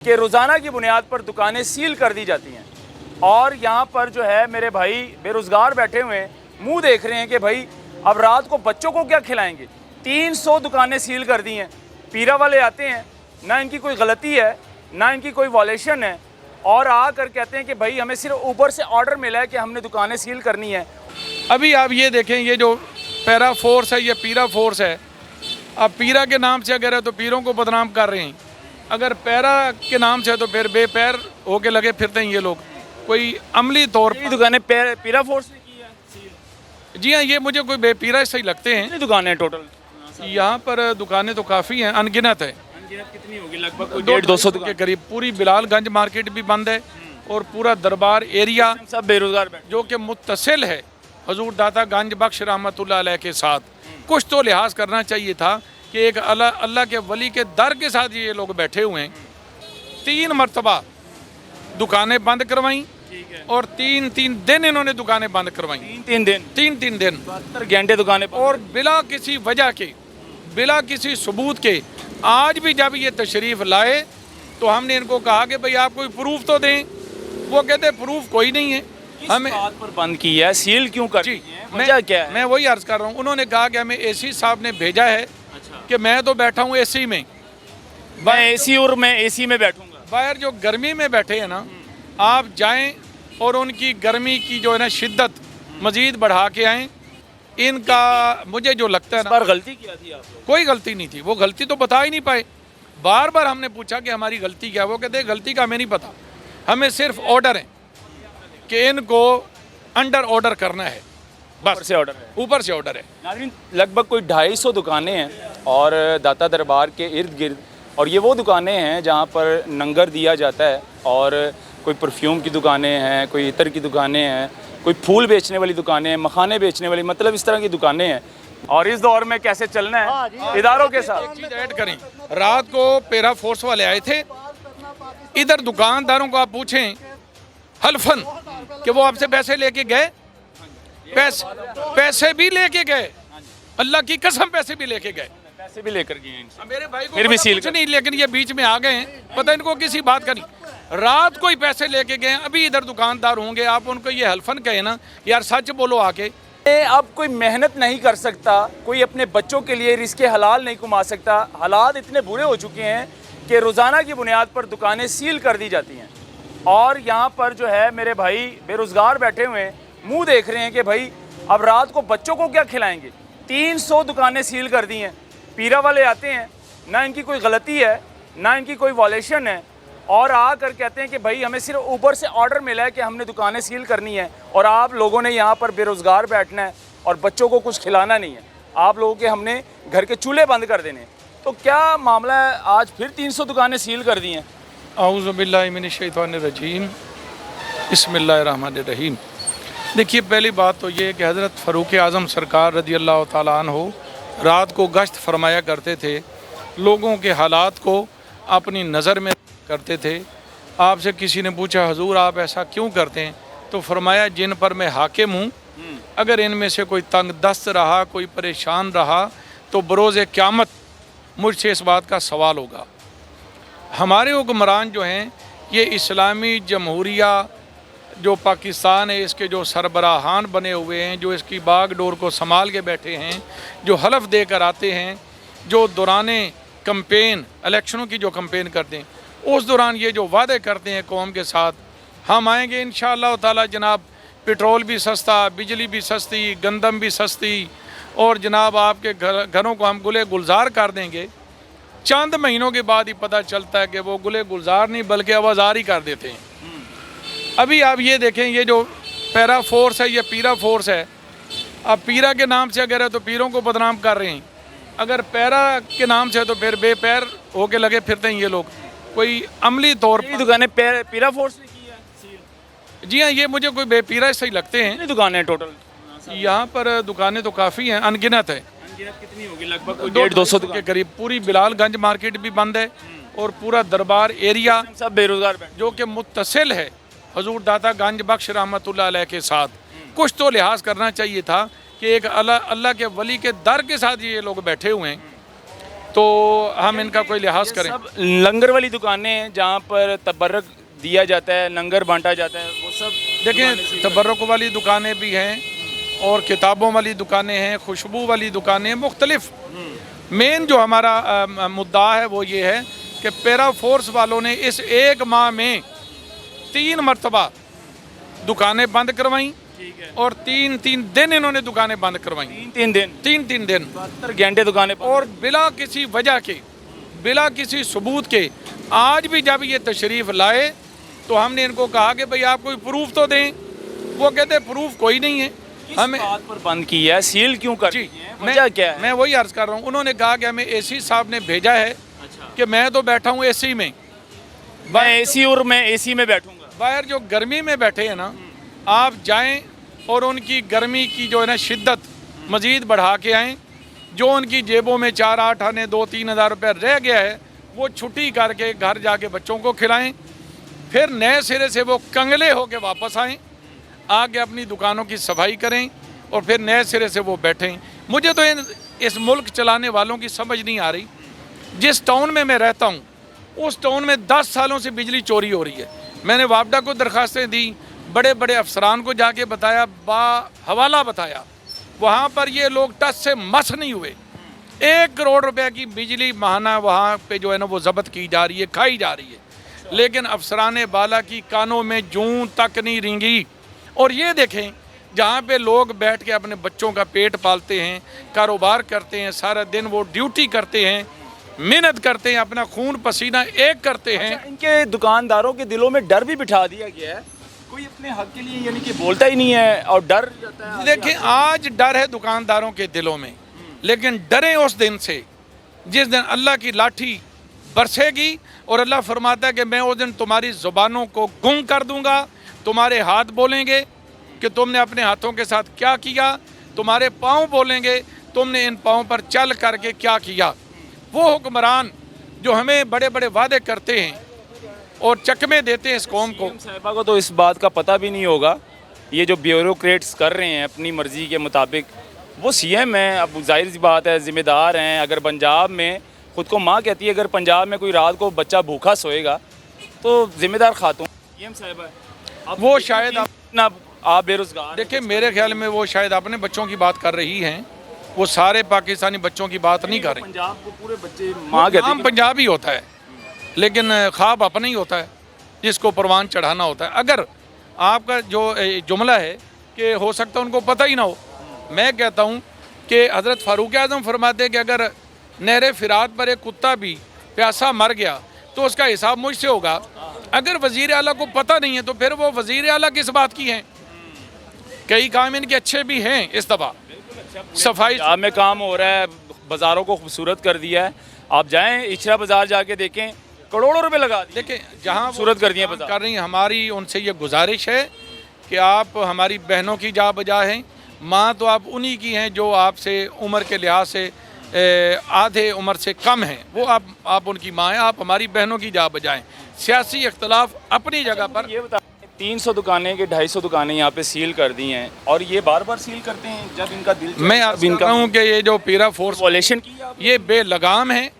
कि रोज़ाना की बुनियाद पर दुकानें सील कर दी जाती हैं और यहाँ पर जो है मेरे भाई बेरोज़गार बैठे हुए हैं, मुंह देख रहे हैं कि भाई अब रात को बच्चों को क्या खिलाएंगे। 300 दुकानें सील कर दी हैं। पीरा वाले आते हैं, ना इनकी कोई गलती है ना इनकी कोई वॉलेशन है, और आकर कहते हैं कि भाई हमें सिर्फ ऊपर से ऑर्डर मिला है कि हमने दुकानें सील करनी है। अभी आप ये देखें, ये जो पैरा फोर्स है ये पीरा फोर्स है। अब पीरा के नाम से अगर है तो पीरों को बदनाम कर रहे हैं, अगर पैरा के नाम से है तो फिर बेपैर होके लगे फिरते हैं ये लोग। कोई अमली तौर ये दुकानें पीरा फोर्स ने की है सील। जी हाँ, ये मुझे कोई बेपीरा सही लगते हैं। कितनी दुकानें टोटल यहाँ पर दुकानें तो काफ़ी हैं, अनगिनत है। कितनी होगी? लगभग 150-200 के करीब। पूरी बिलालगंज मार्केट भी बंद है और पूरा दरबार एरिया सब बेरोजगार बैठे जो कि मुत्तसिल है हजूर दाता गंज बख्श रहमतुल्लाह अलैह के साथ। कुछ तो लिहाज करना चाहिए था कि एक अल्लाह के वली के दर के साथ ये लोग बैठे हुए हैं। 3 मरतबा दुकानें बंद करवाई और 3 दिन इन्होंने दुकानें बंद करवाई। 3 दिन 3 दिन 72 घंटे दुकानें और बिला किसी वजह के, बिला किसी सबूत के। आज भी जब ये तशरीफ़ लाए तो हमने इनको कहा कि भाई आप कोई प्रूफ तो दें। वो कहते प्रूफ कोई नहीं है। हमें बात पर बंद की है, सील क्यों कर जी, वजह क्या है? मैं वही अर्ज कर रहा हूँ। उन्होंने कहा कि हमें एसी साहब ने भेजा है कि मैं तो बैठा हूँ एसी में, मैं एसी और मैं एसी में बैठूंगा। बाहर जो गर्मी में बैठे हैं ना, आप जाएं और उनकी गर्मी की जो है ना शिद्दत मज़ीद बढ़ा के आएँ। इनका मुझे जो लगता है ना, पर गलती किया थी आप लोग? कोई गलती नहीं थी। वो गलती तो बता ही नहीं पाए। बार बार हमने पूछा कि हमारी गलती क्या है। वो कहते गलती का हमें नहीं पता, हमें सिर्फ ऑर्डर है कि इनको अंडर ऑर्डर करना है, बस। ऊपर से ऑर्डर है। ऊपर से ऑर्डर है। नाज़रीन, लगभग कोई 250 दुकानें हैं और दाता दरबार के इर्द गिर्द, और ये वो दुकानें हैं जहाँ पर नंगर दिया जाता है। और कोई परफ्यूम की दुकानें हैं, कोई इतर की दुकानें हैं, कोई फूल बेचने वाली दुकानें हैं, मखाने बेचने वाली, मतलब इस तरह की दुकानें हैं। और इस दौर में कैसे चलना है इदारों के साथ। एक चीज़ ऐड करें, रात को पैरा फोर्स वाले आए थे इधर। दुकानदारों को आप पूछें हल्फन कि वो आपसे पैसे लेके गए, पैसे भी लेके गए, अल्लाह की कसम पैसे भी लेके गए। पैसे भी लेकर गए इनसे। मेरे भाई को फिर भी सील कुछ नहीं, लेकिन ये बीच में आ गए हैं, पता इनको किसी बात का नहीं। रात को ही पैसे लेके गए। अभी इधर दुकानदार होंगे, आप उनको ये हल्फन कहे ना, यार सच बोलो आके। अब कोई मेहनत नहीं कर सकता, कोई अपने बच्चों के लिए रिस्के हलाल नहीं कमा सकता। हालात इतने बुरे हो चुके हैं कि रोज़ाना की बुनियाद पर दुकानें सील कर दी जाती हैं और यहाँ पर जो है मेरे भाई बेरोज़गार बैठे हुए हैं, मुंह देख रहे हैं कि भाई अब रात को बच्चों को क्या खिलाएंगे। 300 दुकानें सील कर दी हैं। पीरा वाले आते हैं, ना इनकी कोई गलती है ना इनकी कोई वॉलेशन है, और आकर कहते हैं कि भाई हमें सिर्फ ऊपर से ऑर्डर मिला है कि हमने दुकानें सील करनी है और आप लोगों ने यहाँ पर बेरोज़गार बैठना है और बच्चों को कुछ खिलाना नहीं है। आप लोगों के हमने घर के चूल्हे बंद कर देने। तो क्या मामला है, आज फिर 300 दुकानें सील कर दी हैं? औज़ु बिल्लाहि मिनश शैतानिर रजीम, बिस्मिल्लाहिर रहमानिर रहीम। देखिए, पहली बात तो ये कि हज़रत फ़ारूक़ आज़म सरकार रज़ी अल्लाह तआला अन्हु रात को गश्त फरमाया करते थे, लोगों के हालात को अपनी नज़र में करते थे। आपसे किसी ने पूछा हुज़ूर आप ऐसा क्यों करते हैं, तो फरमाया जिन पर मैं हाकिम हूँ, अगर इनमें से कोई तंग दस्त रहा, कोई परेशान रहा, तो बरोज़ क़यामत मुझसे इस बात का सवाल होगा। हमारे हुक्मरान जो हैं, ये इस्लामी जमहूरिया जो पाकिस्तान है इसके जो सरबराहान बने हुए हैं, जो इसकी बागडोर को संभाल के बैठे हैं, जो हलफ देकर आते हैं, जो दौराने कैंपेन इलेक्शनों की जो कैंपेन करते हैं, उस दौरान ये जो वादे करते हैं कौम के साथ, हम आएंगे इंशाअल्लाह ताला जनाब, पेट्रोल भी सस्ता, बिजली भी सस्ती, गंदम भी सस्ती, और जनाब आपके घरों को हम गुले गुलजार कर देंगे। चंद महीनों के बाद ही पता चलता है कि वो गुले गुलजार नहीं बल्कि आवाज़ार ही कर देते हैं। अभी आप ये देखें, ये जो पैरा फोर्स है ये पीरा फोर्स है। अब पीरा के नाम से अगर है तो पीरों को बदनाम कर रहे हैं, अगर पैरा के नाम से है तो फिर बेपैर होके लगे फिरते हैं ये लोग। कोई अमली तौर पर दुकानें पीरा फोर्स ने की है सील। जी हाँ, ये मुझे कोई बेपीरा सही लगते हैं। कितनी दुकानें टोटल यहाँ पर दुकानें तो काफ़ी हैं, अनगिनत है। कितनी होगी? लगभग 150-200 के करीब। पूरी बिलालगंज मार्केट भी बंद है और पूरा दरबार एरिया सब बेरोजगार बैठे जो कि मुत्तसिल है हजूर दाता गंज बख्श रहमतुल्लाह अलैह के साथ। कुछ तो लिहाज करना चाहिए था कि एक अल्लाह के वली के दर के साथ ये लोग बैठे हुए हैं। तो हम इनका कोई लिहाज करें। सब लंगर वाली दुकानें हैं जहाँ पर तबर्रक दिया जाता है, लंगर बांटा जाता है, वो सब देखें तबर्रुक वाली दुकानें भी हैं और किताबों वाली दुकानें हैं, खुशबू वाली दुकानें, मुख्तलिफ। मेन जो हमारा मुद्दा है वो ये है कि पैरा फोर्स वालों ने इस एक माह में 3 मरतबा दुकानें बंद करवाई और 3-3 दिन इन्होंने दुकानें बंद करवाई। 3-3 दिन 72 घंटे दुकानें और बिला किसी वजह के, बिला किसी सबूत के। आज भी जब ये तशरीफ़ लाए तो हमने इनको कहा कि भाई आप कोई प्रूफ तो दें। वो कहते प्रूफ कोई नहीं है। हमें बात पर बंद किया है, सील क्यों कर जी वजह क्या है? मैं वही अर्ज़ कर रहा हूँ। उन्होंने कहा कि हमें एसी साहब ने भेजा है कि मैं तो बैठा हूँ एसी में, मैं एसी और मैं एसी में बैठूंगा। बाहर जो गर्मी में बैठे हैं ना, आप जाएं और उनकी गर्मी की जो है ना शिद्दत मज़ीद बढ़ा के आएँ। जो उनकी जेबों में 4-8 आने 2-3 हज़ार रुपये रह गया है वो छुट्टी करके घर जाके बच्चों को खिलाएं, फिर नए सिरे से वो कंगले होके वापस आएं, आके अपनी दुकानों की सफाई करें और फिर नए सिरे से वो बैठें। मुझे तो इस मुल्क चलाने वालों की समझ नहीं आ रही। जिस टाउन में मैं रहता हूँ उस टाउन में 10 सालों से बिजली चोरी हो रही है। मैंने वापडा को दरखास्तें दी, बड़े बड़े अफसरान को जाके बताया, हवाला बताया, वहाँ पर ये लोग टस से मस नहीं हुए। 1 करोड़ रुपए की बिजली माहाना वहाँ पे जो है ना वो ज़ब्त की जा रही है, खाई जा रही है, लेकिन अफसरान बाला की कानों में जूं तक नहीं रेंगी। और ये देखें जहाँ पे लोग बैठ के अपने बच्चों का पेट पालते हैं, कारोबार करते हैं, सारा दिन वो ड्यूटी करते हैं, मेहनत करते हैं, अपना खून पसीना एक करते हैं। अच्छा, इनके दुकानदारों के दिलों में डर भी बिठा दिया गया है, कोई अपने हक के लिए यानी कि बोलता ही नहीं है और डर जाता है। देखिए आज डर है दुकानदारों के दिलों में, लेकिन डरें उस दिन से जिस दिन अल्लाह की लाठी बरसेगी और अल्लाह फरमाता है कि मैं उस दिन तुम्हारी ज़ुबानों को गुंग कर दूंगा, तुम्हारे हाथ बोलेंगे कि तुमने अपने हाथों के साथ क्या किया, तुम्हारे पाँव बोलेंगे तुमने इन पाँव पर चल करके क्या किया। वो हुक्मरान जो हमें बड़े बड़े वादे करते हैं और चकमे देते हैं इस कौम को। साहिबा को तो इस बात का पता भी नहीं होगा, ये जो ब्यूरोक्रेट्स कर रहे हैं अपनी मर्ज़ी के मुताबिक, वो सीएम हैं, अब जाहिर सी बात है ज़िम्मेदार हैं। अगर पंजाब में ख़ुद को माँ कहती है, अगर पंजाब में कोई रात को बच्चा भूखा सोएगा तो ज़िम्मेदार खातून सीएम साहिबा है। वो शायद आप बेरोज़गार, देखिए मेरे ख्याल में वो शायद अपने बच्चों की बात कर रही हैं, वो सारे पाकिस्तानी बच्चों की बात नहीं कर रही। पंजाब को पूरे बच्चे माँ कहती है। पंजाबी होता है लेकिन ख्वाब अपना ही होता है जिसको परवान चढ़ाना होता है। अगर आपका जो जुमला है कि हो सकता है उनको पता ही ना हो, मैं कहता हूँ कि हज़रत फ़ारूक आज़म फरमाते हैं कि अगर नहर फ़िरात पर एक कुत्ता भी प्यासा मर गया तो उसका हिसाब मुझसे होगा। अगर वज़ीर आला को पता नहीं है तो फिर वो वज़ीर आला किस बात की हैं। कई काम इनके अच्छे भी हैं इस दफ़ा, सफाई में काम हो रहा है, बाज़ारों को खूबसूरत कर दिया है। आप जाएँ इचरा बाज़ार जाके देखें, करोड़ों रुपए लगा दिए। देखिए जहाँ सूरत कर दिए कर रही हैं, हमारी उनसे ये गुजारिश है कि आप हमारी बहनों की जा बजा हैं। माँ तो आप उन्हीं की हैं जो आपसे उम्र के लिहाज से आधे उम्र से कम हैं, वो आप उनकी माँ हैं, आप हमारी बहनों की जा बजाएं। सियासी इख्तलाफ अपनी जगह पर। ये बता 300 दुकानें के 250 दुकानें यहाँ पे सील कर दी हैं और ये बार बार सील करते हैं जब इनका दिल। मैं अर्ज़ कर रहा हूँ कि ये जो पीरा फोर्स वॉलेशन की ये बेलगाम है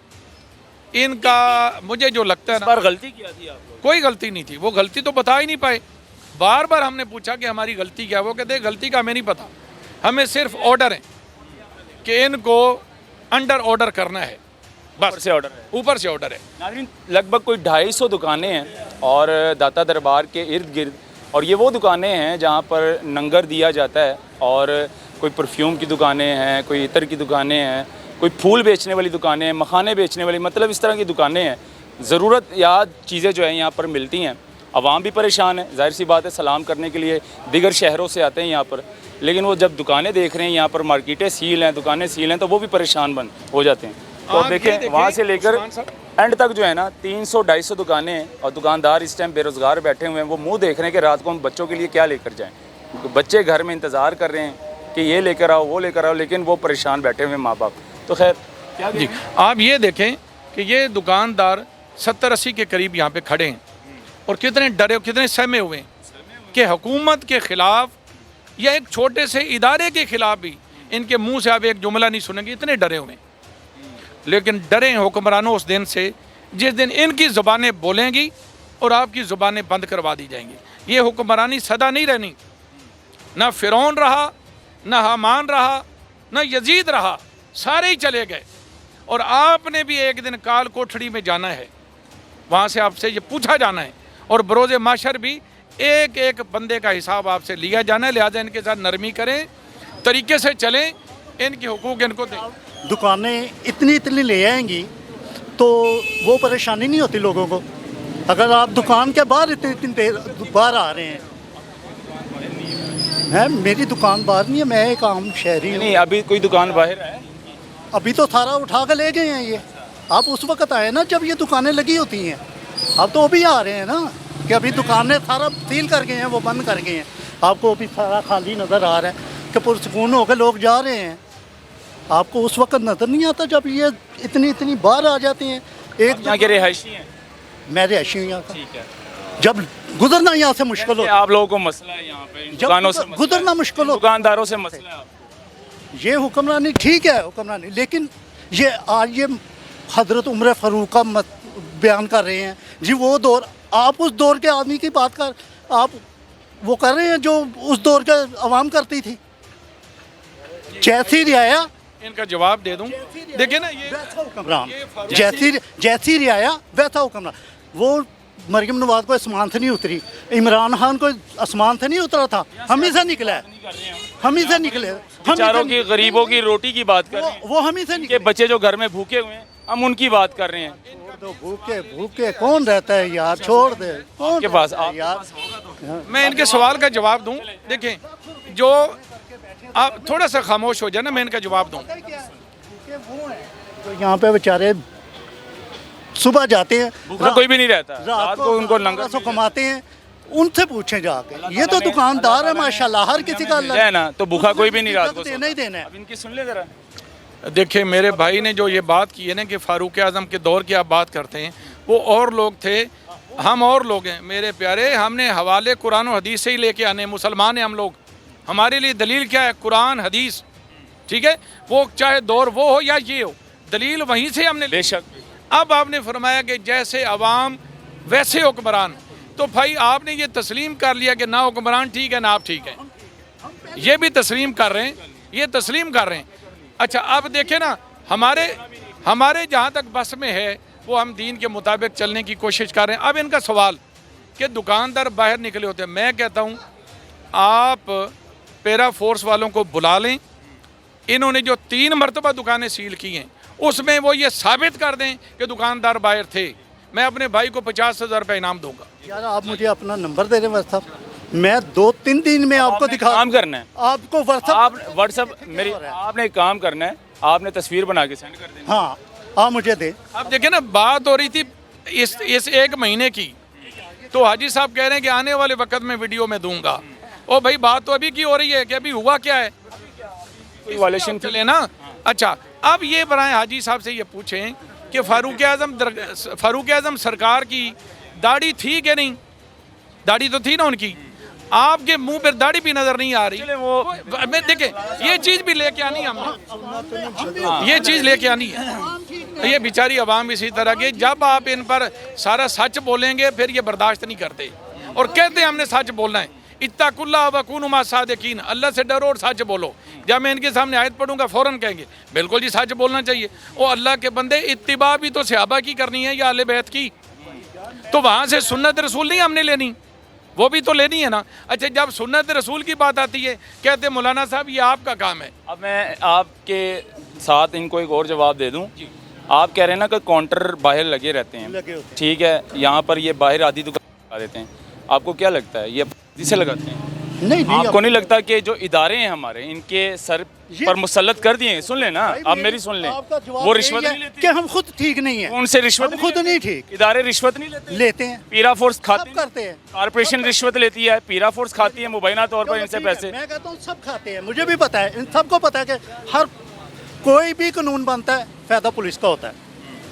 इनका। मुझे जो लगता है इस बार गलती किया थी आपको? कोई गलती नहीं थी, वो गलती तो बता ही नहीं पाए। बार बार हमने पूछा कि हमारी गलती क्या है, वो कहते गलती का हमें नहीं पता, हमें सिर्फ ऑर्डर है कि इनको अंडर ऑर्डर करना है, बस से ऑर्डर है, ऊपर से ऑर्डर है। नाज़रीन लगभग कोई 250 दुकानें हैं और दाता दरबार के इर्द गिर्द, और ये वो दुकानें हैं जहाँ पर लंगर दिया जाता है और कोई परफ्यूम की दुकानें हैं, कोई इतर की दुकानें हैं, कोई फूल बेचने वाली दुकानें हैं, मखाने बेचने वाली, मतलब इस तरह की दुकानें हैं। ज़रूरत याद चीज़ें जो हैं यहाँ पर मिलती हैं। आवाम भी परेशान है, जाहिर सी बात है, सलाम करने के लिए दीगर शहरों से आते हैं यहाँ पर, लेकिन वो जब दुकानें देख रहे हैं यहाँ पर मार्केटें सील हैं, दुकानें सील हैं, तो वो भी परेशान हो जाते हैं। तो देखें वहाँ से लेकर एंड तक जो है ना 300-250 दुकानें हैं और दुकानदार इस टाइम बेरोज़गार बैठे हुए हैं। वो मुंह देख रहे हैं कि रात को हम बच्चों के लिए क्या लेकर जाएं। बच्चे घर में इंतज़ार कर रहे हैं कि ये लेकर आओ, वो लेकर आओ, लेकिन वो परेशान बैठे हुए हैं माँ बाप। तो खैर क्या जी, आप ये देखें कि ये दुकानदार 70-80 के करीब यहाँ पे खड़े हैं और कितने डरे, कितने सहमे हुए हैं कि हुकूमत के ख़िलाफ़ या एक छोटे से इदारे के ख़िलाफ़ भी इनके मुंह से आप एक जुमला नहीं सुनेंगे, इतने डरे हुए हैं। लेकिन डरें हुक्मरानों उस दिन से जिस दिन इनकी ज़ुबानें बोलेंगी और आपकी ज़ुबानें बंद करवा दी जाएंगी। ये हुक्मरानी सदा नहीं रहनी, ना फ़िरौन रहा, ना हामान रहा, ना यजीद रहा, सारे ही चले गए। और आपने भी एक दिन काल कोठड़ी में जाना है, वहाँ से आपसे ये पूछा जाना है और बरोज़ माशर भी एक एक बंदे का हिसाब आपसे लिया जाना है। लिहाजा इनके साथ नरमी करें, तरीके से चलें, इनके हुकूक इनको दें। दुकानें इतनी इतनी ले आएंगी तो वो परेशानी नहीं होती लोगों को। अगर आप दुकान के बाहर इतनी इतनी देर बाहर आ रहे हैं, मेरी दुकान बाहर नहीं है, मैं एक आम शहरी हूँ। नहीं, अभी कोई दुकान बाहर है? अभी तो सारा उठा कर ले गए हैं ये। आप उस वक्त आए ना जब ये दुकानें लगी होती हैं। आप तो अभी आ रहे हैं ना कि अभी दुकानें सारा सील कर गए हैं, वो बंद कर गए हैं। आपको अभी सारा खाली नज़र आ रहा है कि पुरसकून होकर लोग जा रहे हैं। आपको उस वक्त नज़र नहीं आता जब ये इतनी इतनी बाहर आ जाते हैं। एक यहाँ के रिहायशी हैं? मैं रिहायशी हूँ यहाँ का। ठीक है। जब गुजरना यहाँ से मुश्किल हो, आप लोगों को मसला है यहाँ पे, इन जब दुकानों से गुजरना मुश्किल हो, दुकानदारों से मसला है आपको? ये हुक्मरानी ठीक है हुक्मरानी, लेकिन ये आज ये हज़रत उमर फ़ारूक का बयान कर रहे हैं जी। वो दौर, आप उस दौर के आदमी की बात कर, आप वो कर रहे हैं जो उस दौर के अवाम करती थी। जैसी रियाया, इनका जवाब दे दूं, देखिए ना ये वैसा हुक्मरान, जैसी रियाया वैसा हुक्मरान। वो मरियम नवाज को आसमान से नहीं उतरी, इमरान खान को आसमान से नहीं उतरा था, हम ही से निकला है, हम ही से निकले। बेचारों की, गरीबों की रोटी की बात कर रहे हैं, वो हम ही से के निकले। बच्चे जो घर में भूखे हुए हैं, हम उनकी बात कर रहे हैं। तो भूखे भूखे कौन रहता है यार, छोड़ दे। कौन के पास रहता है आप यार। मैं इनके सवाल का जवाब दूं। देखें, जो आप थोड़ा सा खामोश हो जाए ना, मैं इनका जवाब दूं। तो यहाँ पे बेचारे सुबह जाते हैं, भूखा कोई भी नहीं रहता, रात को उनको लंगर सौ कमाते हैं। उनसे पूछें जाके, ये तो दुकानदार है माशाल्लाह, हर किसी का अल्लाह है ना, तो भूखा कोई भी नहीं रात को देना ही देना है। अब इनकी सुन ले जरा। देखिए, मेरे भाई ने जो ये बात की है ना कि फ़ारूक आज़म के दौर की आप बात करते हैं, वो और लोग थे, हम और लोग हैं मेरे प्यारे। हमने हवाले कुरान और हदीस से ही लेके आने, मुसलमान हैं हम लोग। हमारे लिए दलील क्या है? कुरान हदीस, ठीक है। वो चाहे दौर वो हो या ये हो, दलील वहीं से हमने। बेशक। अब आपने फरमाया कि जैसे अवाम वैसे हुक्मरान, तो भाई आपने ये तस्लीम कर लिया कि ना हुक्मरान ठीक है ना आप ठीक है। ये भी तस्लीम कर रहे हैं, ये तस्लीम कर रहे हैं। अच्छा, अब देखें ना, हमारे जहाँ तक बस में है वो हम दीन के मुताबिक चलने की कोशिश कर रहे हैं। अब इनका सवाल कि दुकानदार बाहर निकले होते हैं, मैं कहता हूँ आप पैरा फोर्स वालों को बुला लें। इन्होंने जो 3 मरतबा दुकानें सील की हैं, उसमें वो ये साबित कर दें कि दुकानदार बाहर थे। मैं अपने भाई को 50,000 रुपये इनाम दूंगा। यार आप मुझे अपना नंबर दे रहे हैं व्हाट्सअप, मैं 2-3 दिन में आपको दिखा, काम करना है आपको व्हाट्सअप मेरी, आपने एक काम करना है, आपने तस्वीर बना के सेंड कर देना। हाँ, आप मुझे दे। अब देखिए ना, बात हो रही थी इस 1 महीने की, तो हाजी साहब कह रहे हैं कि आने वाले वक्त में वीडियो में दूंगा। ओ भाई, बात तो अभी की हो रही है कि अभी हुआ क्या है, कोई वालेशन चले ना। अच्छा, अब ये बनाए हाजी साहब से ये पूछें कि फ़ारूक आज़म सरकार की दाढ़ी थी कि नहीं? दाढ़ी तो थी ना उनकी, आपके मुंह पर दाढ़ी भी नजर नहीं आ रही। वो मैं देखें, ये चीज़ भी लेके आनी है हमने, ये चीज़ लेके आनी है। ये बेचारी अवाम इसी तरह के, जब आप इन पर सारा सच बोलेंगे फिर ये बर्दाश्त नहीं करते और कहते हैं हमने सच बोलना है। इत्तकुल्लाह वकूनू मा सादिकीन, अल्लाह से डरो और सच बोलो। जब मैं इनके सामने आयत पढ़ूंगा फ़ौरन कहेंगे बिल्कुल जी सच बोलना चाहिए। ओ अल्लाह के बंदे, इत्तिबा भी तो सहाबा की करनी है या अहले बैत की, तो वहाँ से सुन्नत रसूल नहीं हमने लेनी, वो भी तो लेनी है ना। अच्छा, जब सुन्नत रसूल की बात आती है कहते मौलाना साहब ये आपका काम है। अब मैं आपके साथ इनको एक और जवाब दे दूं। आप कह रहे हैं ना कि काउंटर बाहर लगे रहते हैं, ठीक है, यहाँ पर ये बाहर आधी दुकान लगा देते हैं, आपको क्या लगता है ये से लगाते हैं? नहीं, आपको नहीं लगता कि जो इदारे हैं हमारे, इनके सर पर मुसल्लत कर दिए हैं? सुन लेना, आप मेरी सुन लें, वो रिश्वत नहीं लेते कि हम खुद ठीक नहीं है, उनसे रिश्वत खुद नहीं ठीक, इदारे रिश्वत नहीं लेते हैं, पीरा फोर्स खाते करते हैं, कारपोरेशन रिश्वत लेती है, पीरा फोर्स खाती है मुबैना तौर पर इनसे पैसे। मैं कहता हूँ सब खाते हैं, मुझे भी पता है, इन सबको पता है कि हर कोई भी कानून बनता है फायदा पुलिस का होता है,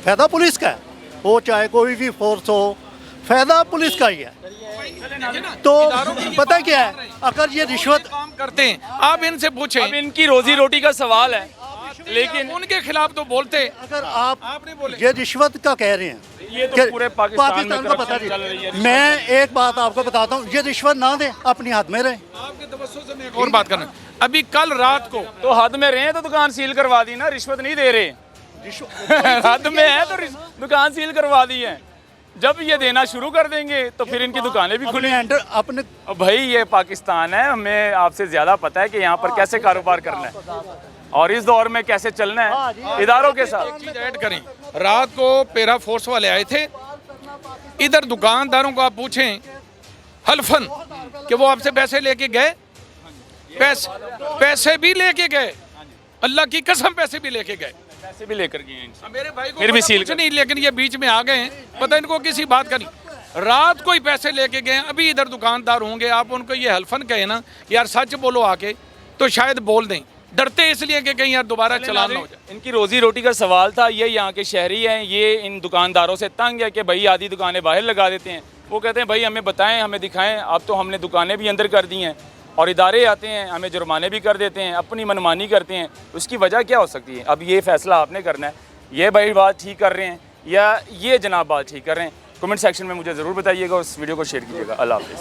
फायदा पुलिस का है, वो चाहे कोई भी फोर्स हो, फायदा पुलिस का ही है। तो पता क्या है, अगर ये रिश्वत काम करते हैं, आप इनसे पूछें, अब इनकी रोजी रोटी का सवाल है। लेकिन उनके खिलाफ तो बोलते। अगर आपने बोले ये रिश्वत का कह रहे हैं, ये तो कि पूरे पाकिस्तान में को पता corruption चल रही है। नहीं। मैं एक बात आपको बताता हूँ, ये रिश्वत ना दें, अपनी हाथ में रहे। आपके तवज्जो से मैं एक और बात करना, अभी कल रात को तो हद में रहे तो दुकान सील करवा दी ना, रिश्वत नहीं दे रहे। हद में है तो दुकान सील करवा दी है। जब ये देना शुरू कर देंगे तो फिर इनकी दुकानें भी खुली। अपने भाई ये पाकिस्तान है, हमें आपसे ज़्यादा पता है कि यहाँ पर कैसे कारोबार करना है और इस दौर में कैसे चलना है इदारों के साथ। एक चीज ऐड करें, रात को पैरा फोर्स वाले आए थे इधर, दुकानदारों को आप पूछें हल्फन कि वो आपसे पैसे लेके गए, पैसे भी लेके गए, अल्लाह की कसम पैसे भी लेके गए, पैसे भी लेकर गए इनसे। मेरे भाई को फिर भी पता सील कुछ कर- नहीं, लेकिन ये बीच में आ गए हैं, पता इनको किसी बात का नहीं। रात को ही पैसे लेके गए, अभी इधर दुकानदार होंगे, आप उनको ये हल्फन कहे ना यार सच बोलो आके, तो शायद बोल दें, डरते इसलिए कि कहीं यार दोबारा चलान ना हो जाए। इनकी रोजी रोटी का सवाल था, ये यहाँ के शहरी हैं, ये इन दुकानदारों से तंग है कि भाई आधी दुकानें बाहर लगा देते हैं। वो कहते हैं भाई हमें बताएं, हमें दिखाएं। अब तो हमने दुकानें भी अंदर कर दी हैं और इदारे आते हैं हमें जुर्माने भी कर देते हैं, अपनी मनमानी करते हैं। उसकी वजह क्या हो सकती है? अब ये फैसला आपने करना है, ये भाई बात ठीक कर रहे हैं या ये जनाब बात ठीक कर रहे हैं। कमेंट सेक्शन में मुझे ज़रूर बताइएगा, उस वीडियो को शेयर कीजिएगा। अल्लाह हाफ़िज़।